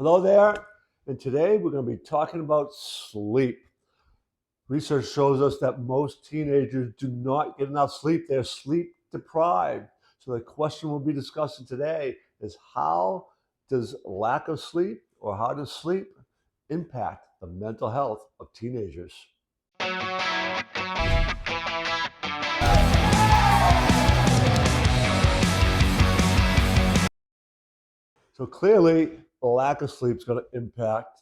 Hello there, and today we're going to be talking about sleep. Research shows us that most teenagers do not get enough sleep. They're sleep deprived. So the question we'll be discussing today is how does lack of sleep or how does sleep impact the mental health of teenagers? So clearly, a lack of sleep is going to impact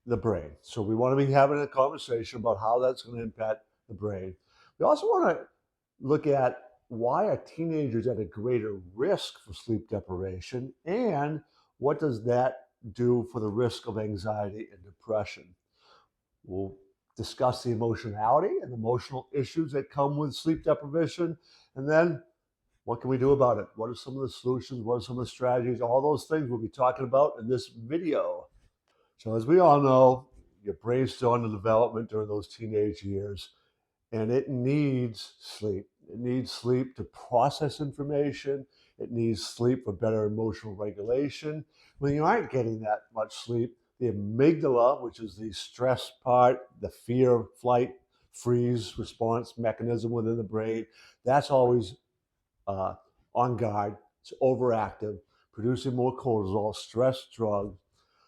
the brain. So we want to be having a conversation about how that's going to impact the brain. We also want to look at why are teenagers at a greater risk for sleep deprivation and what does that do for the risk of anxiety and depression. We'll discuss the emotionality and emotional issues that come with sleep deprivation, and then what can we do about it? What are some of the solutions? What are some of the strategies? All those things we'll be talking about in this video. So as we all know, your brain's still under development during those teenage years, and it needs sleep. It needs sleep to process information. It needs sleep for better emotional regulation. When you aren't getting that much sleep, the amygdala, which is the stress part, the fear, flight, freeze response mechanism within the brain, that's always uh, on guard. It's overactive, producing more cortisol, stress drugs.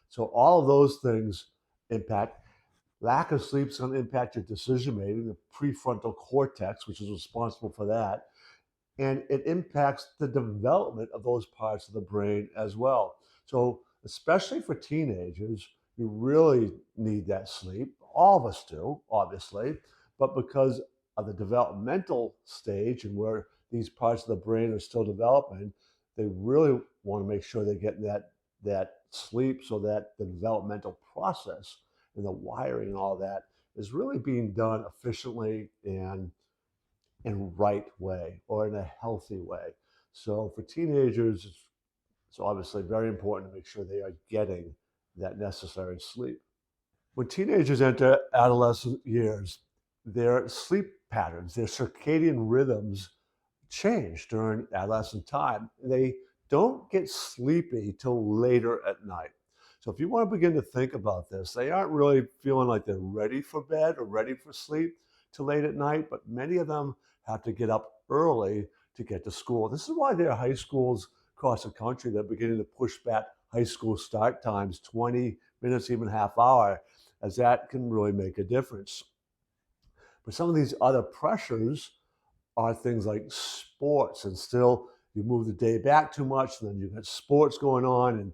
So all of those things impact. Lack of sleep is going to impact your decision making, the prefrontal cortex, which is responsible for that. And it impacts the development of those parts of the brain as well. So, especially for teenagers, you really need that sleep. All of us do, obviously, but because of the developmental stage and where these parts of the brain are still developing, they really want to make sure they're getting that sleep so that the developmental process and the wiring and all that is really being done efficiently and right way or in a healthy way. So for teenagers, it's obviously very important to make sure they are getting that necessary sleep. When teenagers enter adolescent years, their sleep patterns, their circadian rhythms change during adolescent time. They don't get sleepy till later at night. So if you want to begin to think about this, they aren't really feeling like they're ready for bed or ready for sleep till late at night, but many of them have to get up early to get to school. This is why there are high schools across the country that are beginning to push back high school start times 20 minutes, even half hour, as that can really make a difference. But some of these other pressures are things like sports, and still you move the day back too much, and then you've got sports going on,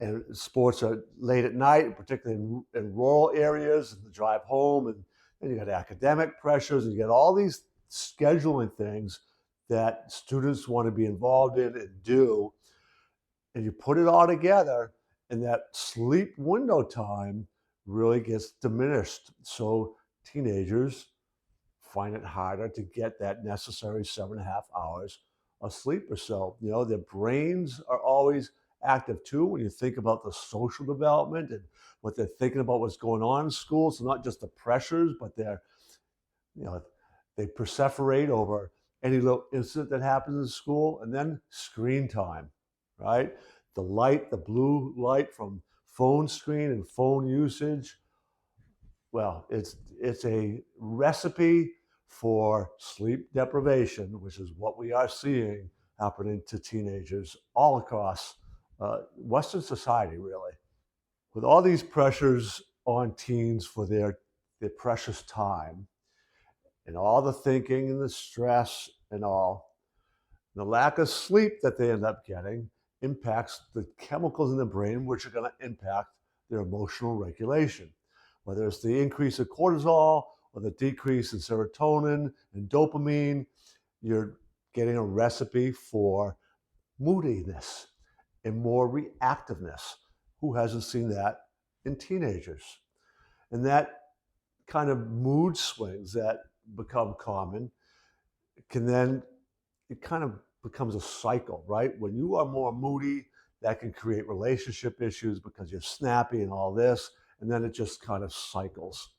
and sports are late at night, particularly in rural areas, and the drive home, and then you got academic pressures, and you got all these scheduling things that students want to be involved in and do, and you put it all together, and that sleep window time really gets diminished. So teenagers find it harder to get that necessary 7.5 hours of sleep or so. You know, their brains are always active too when you think about the social development and what they're thinking about what's going on in school. So not just the pressures, but you know, they perseverate over any little incident that happens in school, and then screen time, right? The light, the blue light from phone screen and phone usage, well, it's a recipe for sleep deprivation, which is what we are seeing happening to teenagers all across Western society, really. With all these pressures on teens for their precious time, and all the thinking and the stress and all, the lack of sleep that they end up getting impacts the chemicals in the brain, which are going to impact their emotional regulation. Whether it's the increase of cortisol or the decrease in serotonin and dopamine, you're getting a recipe for moodiness and more reactiveness. Who hasn't seen that in teenagers? And that kind of mood swings that become common can then, it kind of becomes a cycle, right? When you are more moody, that can create relationship issues because you're snappy and all this, and then it just kind of cycles.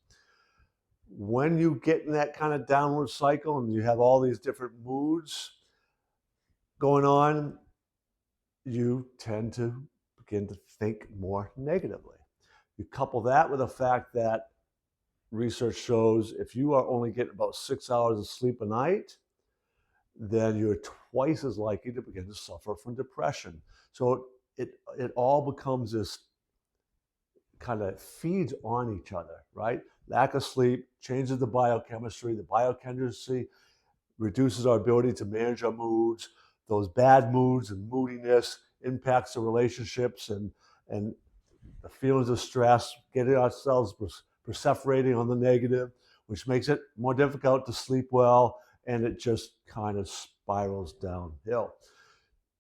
When you get in that kind of downward cycle and you have all these different moods going on, you tend to begin to think more negatively. You couple that with the fact that research shows if you are only getting about 6 hours of sleep a night, then you're twice as likely to begin to suffer from depression. So it all becomes this kind of feeds on each other, right? Lack of sleep changes the biochemistry. The biochemistry reduces our ability to manage our moods. Those bad moods and moodiness impacts the relationships and the feelings of stress, getting ourselves perseverating on the negative, which makes it more difficult to sleep well, and it just kind of spirals downhill.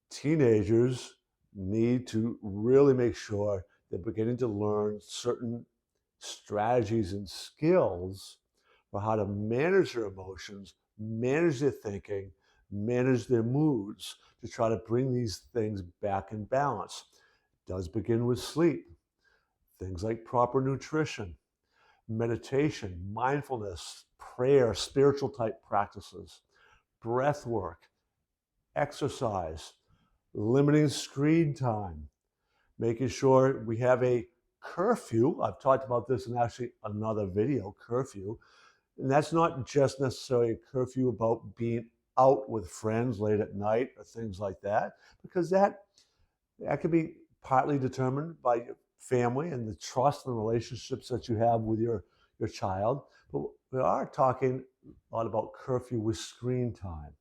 Teenagers need to really make sure they're beginning to learn certain strategies and skills for how to manage their emotions, manage their thinking, manage their moods to try to bring these things back in balance. It does begin with sleep. Things like proper nutrition, meditation, mindfulness, prayer, spiritual type practices, breath work, exercise, limiting screen time, making sure we have a curfew. I've talked about this in actually another video, curfew. And that's not just necessarily a curfew about being out with friends late at night or things like that, because that could be partly determined by your family and the trust and relationships that you have with your child. But we are talking a lot about curfew with screen time.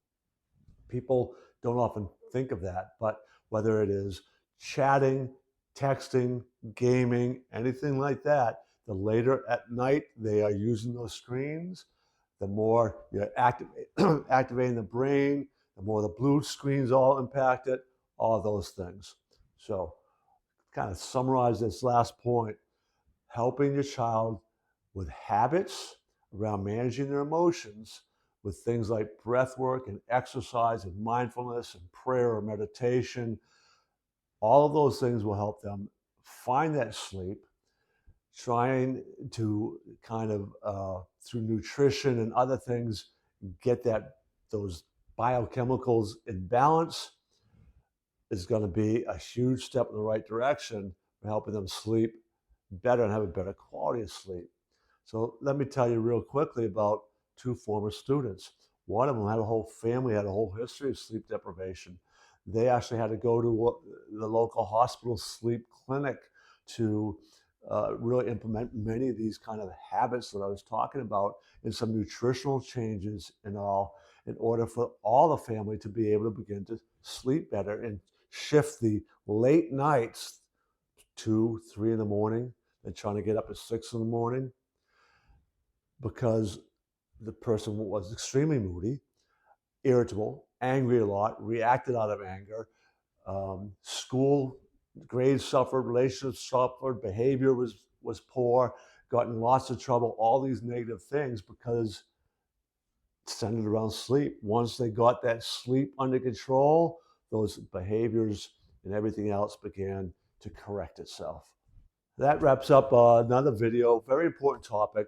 People don't often think of that, but whether it is chatting, texting, gaming, anything like that, the later at night they are using those screens, the more you're activating the brain, the more the blue screen's all impacted, all those things. So, kind of summarize this last point, helping your child with habits around managing their emotions with things like breath work and exercise and mindfulness and prayer or meditation. All of those things will help them find that sleep, trying to kind of through nutrition and other things get those biochemicals in balance is going to be a huge step in the right direction for helping them sleep better and have a better quality of sleep. So let me tell you real quickly about two former students. One of them had a whole family, had a whole history of sleep deprivation. They actually had to go to the local hospital sleep clinic to really implement many of these kind of habits that I was talking about and some nutritional changes and all in order for all the family to be able to begin to sleep better and shift the late nights 2, 3 in the morning and trying to get up at 6 in the morning because the person was extremely moody, irritable, angry a lot, reacted out of anger. School grades suffered, relationships suffered, behavior was poor, got in lots of trouble, all these negative things because it's centered around sleep. Once they got that sleep under control, those behaviors and everything else began to correct itself. That wraps up another video. Very important topic.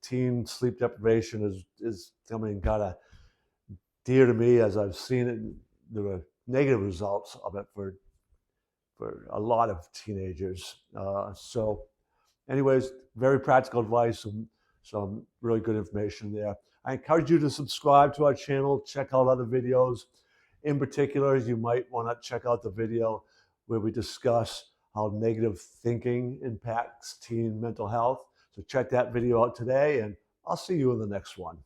Teen sleep deprivation is something kind of dear to me as I've seen it. There were negative results of it for a lot of teenagers. So anyways, very practical advice and some really good information there. I encourage you to subscribe to our channel, check out other videos. In particular, you might want to check out the video where we discuss how negative thinking impacts teen mental health. So check that video out today, and I'll see you in the next one.